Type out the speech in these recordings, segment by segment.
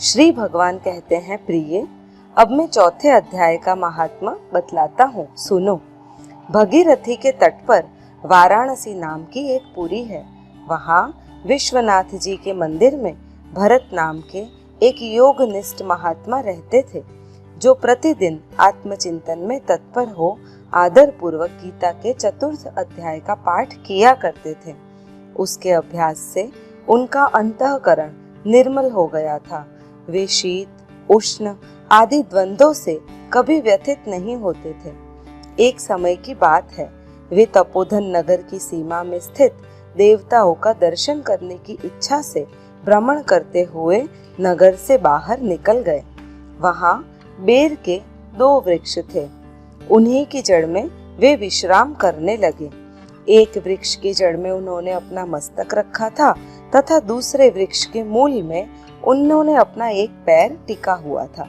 श्री भगवान कहते हैं, प्रिय, अब मैं चौथे अध्याय का महात्मा बतलाता हूँ, सुनो। भगीरथी के तट पर वाराणसी नाम की एक पुरी है। वहाँ विश्वनाथ जी के मंदिर में भरत नाम के एक योगनिष्ठ महात्मा रहते थे, जो प्रतिदिन आत्मचिंतन में तत्पर हो आदर पूर्वक गीता के चतुर्थ अध्याय का पाठ किया करते थे। उसके अभ्यास से उनका अंतःकरण निर्मल हो गया था। वे शीत उष्ण आदि द्वंद्वों से कभी व्यथित नहीं होते थे। एक समय की बात है, वे तपोधन नगर की सीमा में स्थित देवताओं का दर्शन करने की इच्छा से भ्रमण करते हुए नगर से बाहर निकल गए। वहां बेर के 2 वृक्ष थे। उन्हीं की जड़ में वे विश्राम करने लगे। एक वृक्ष की जड़ में उन्होंने अपना मस्तक रखा था तथा दूसरे वृक्ष के मूल में उन्होंने अपना एक पैर टिका हुआ था।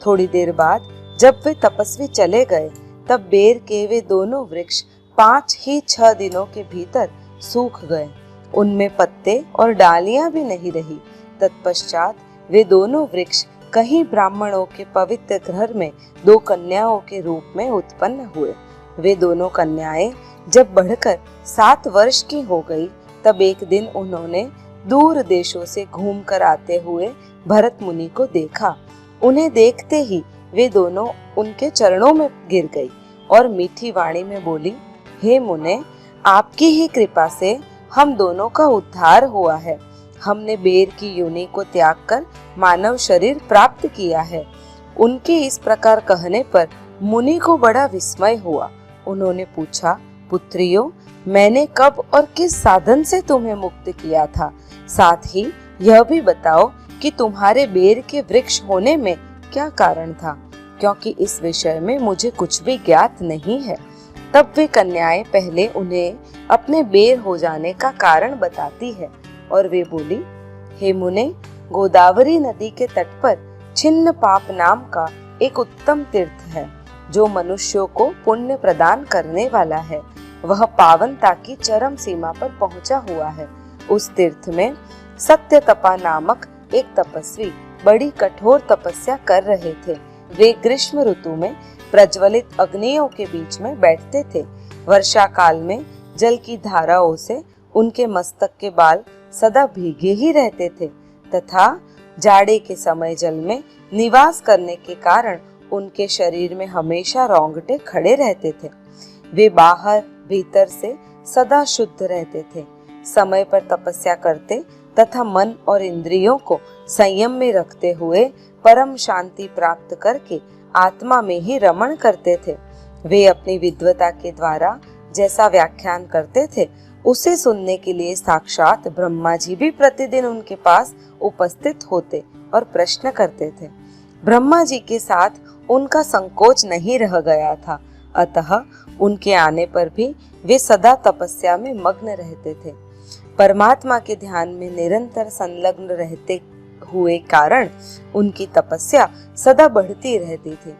थोड़ी देर बाद जब वे तपस्वी चले गए, तब बेर के वे दोनों वृक्ष 5 ही 6 दिनों के भीतर सूख गए। उनमें पत्ते और डालियां भी नहीं रही। तत्पश्चात वे दोनों वृक्ष कहीं ब्राह्मणों के पवित्र घर में 2 कन्याओं के रूप में उत्पन्न हुए। वे दोनों कन्याएं जब बढ़कर 7 वर्ष की हो गई, तब एक दिन उन्होंने दूर देशों से घूमकर आते हुए भरत मुनि को देखा। उन्हें देखते ही वे दोनों उनके चरणों में गिर गई और मीठी वाणी में बोली, हे मुने, आपकी ही कृपा से हम दोनों का उद्धार हुआ है। हमने बेर की योनि को त्याग कर मानव शरीर प्राप्त किया है। उनके इस प्रकार कहने पर मुनि को बड़ा विस्मय हुआ। उन्होंने पूछा, पुत्रियों, मैंने कब और किस साधन से तुम्हें मुक्त किया था? साथ ही यह भी बताओ कि तुम्हारे बेर के वृक्ष होने में क्या कारण था, क्योंकि इस विषय में मुझे कुछ भी ज्ञात नहीं है। तब वे कन्याएं पहले उन्हें अपने बेर हो जाने का कारण बताती है और वे बोली, हे मुने, गोदावरी नदी के तट पर छिन्न पाप नाम का एक उत्तम तीर्थ है, जो मनुष्यों को पुण्य प्रदान करने वाला है। वह पावनता की चरम सीमा पर पहुंचा हुआ है। उस तीर्थ में सत्यतपा नामक एक तपस्वी बड़ी कठोर तपस्या कर रहे थे। वे ग्रीष्म ऋतु में प्रज्वलित अग्नियों के बीच में बैठते थे। वर्षा काल में जल की धाराओं से उनके मस्तक के बाल सदा भीगे ही रहते थे तथा जाड़े के समय जल में निवास करने के कारण उनके शरीर में हमेशा रोंगटे खड़े रहते थे। वे बाहर भीतर से सदा शुद्ध रहते थे। समय पर तपस्या करते तथा मन और इंद्रियों को संयम में रखते हुए परम शांति प्राप्त करके आत्मा में ही रमण करते थे। वे अपनी विद्वता के द्वारा जैसा व्याख्यान करते थे, उसे सुनने के लिए साक्षात ब्रह्मा जी भी प्रतिदिन उनके पास उपस्थित होते और प्रश्न करते थे। ब्रह्मा जी के साथ उनका संकोच नहीं रह गया था, अतः उनके आने पर भी वे सदा तपस्या में मग्न रहते थे। परमात्मा के ध्यान में निरंतर संलग्न रहते हुए कारण उनकी तपस्या सदा बढ़ती रहती थी।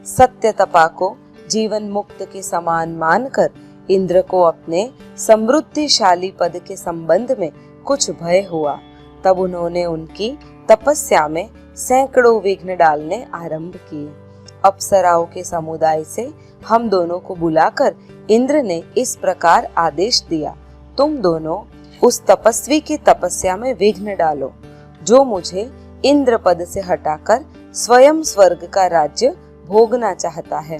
सत्य तपा को जीवन मुक्त के समान मानकर इंद्र को अपने समृद्धिशाली पद के संबंध में कुछ भय हुआ। तब उन्होंने उनकी तपस्या में सैकड़ों विघ्न डालने आरंभ किए। अप्सराओं के समुदाय से हम दोनों को बुलाकर इंद्र ने इस प्रकार आदेश दिया, तुम दोनों उस तपस्वी की तपस्या में विघ्न डालो, जो मुझे इंद्र पद से हटाकर स्वयं स्वर्ग का राज्य भोगना चाहता है।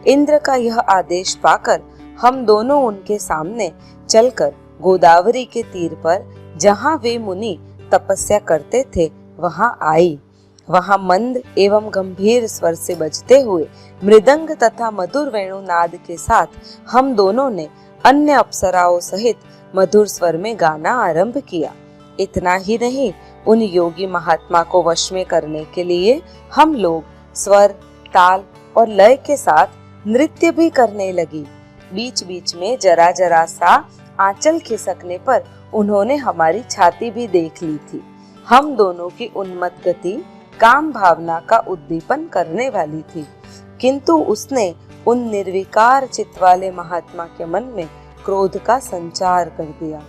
इंद्र का यह आदेश पाकर हम दोनों उनके सामने चलकर गोदावरी के तीर पर, जहाँ वे मुनि तपस्या करते थे, वहाँ आई। वहाँ मंद एवं गंभीर स्वर से बजते हुए मृदंग तथा मधुर वेणुनाद के साथ हम दोनों ने अन्य अप्सराओं सहित मधुर स्वर में गाना आरंभ किया। इतना ही नहीं, उन योगी महात्मा को वश में करने के लिए हम लोग स्वर, ताल और लय के साथ नृत्य भी करने लगी। बीच बीच में जरा जरा सा आंचल खिसकने पर उन्होंने हमारी छाती भी देख ली थी। हम दोनों की उन्मत्त गति काम भावना का उद्दीपन करने वाली थी, किंतु उसने उन निर्विकार चित्त वाले महात्मा के मन में क्रोध का संचार कर दिया।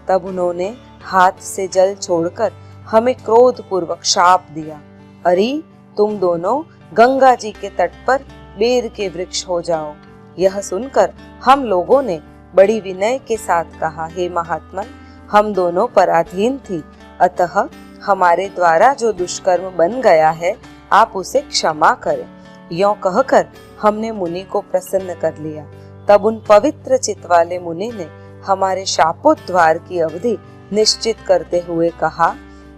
तब उन्होंने हाथ से जल छोड़कर हमें क्रोध पूर्वक शाप दिया, अरे तुम दोनों गंगा जी के तट पर बेर के वृक्ष हो जाओ। यह सुनकर हम लोगों ने बड़ी विनय के साथ कहा, हे महात्मन, हम दोनों पराधीन थी, अतः हमारे द्वारा जो दुष्कर्म बन गया है आप उसे क्षमा करें। यों कहकर हमने मुनि को प्रसन्न कर लिया। तब उन पवित्र चित्त वाले मुनि ने हमारे शापोद्धार की अवधि निश्चित करते हुए कहा,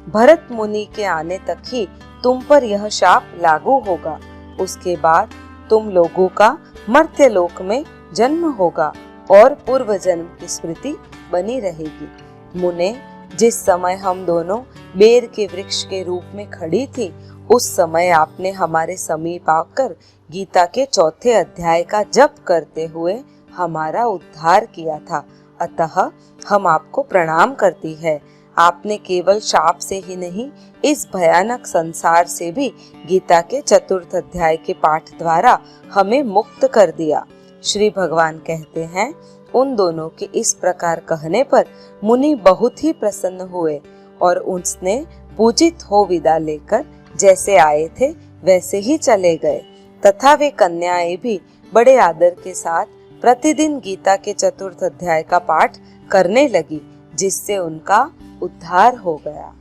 भरत मुनि के आने तक ही तुम पर यह शाप लागू होगा। उसके बाद तुम लोगों का मर्त्य लोक में जन्म होगा और पूर्व जन्म की स्मृति बनी रहेगी। मुने, जिस समय हम दोनों बेर के वृक्ष के रूप में खड़ी थी, उस समय आपने हमारे समीप आकर गीता के 4 अध्याय का जप करते हुए हमारा उद्धार किया था, अतः हम आपको प्रणाम करती है। आपने केवल शाप से ही नहीं, इस भयानक संसार से भी गीता के 4 अध्याय के पाठ द्वारा हमें मुक्त कर दिया। श्री भगवान कहते हैं, उन दोनों के इस प्रकार कहने पर मुनि बहुत ही प्रसन्न हुए और उसने पूजित हो विदा लेकर जैसे आए थे वैसे ही चले गए, तथा वे कन्याएं भी बड़े आदर के साथ प्रतिदिन गीता के 4 अध्याय का पाठ करने लगी, जिससे उनका उद्धार हो गया।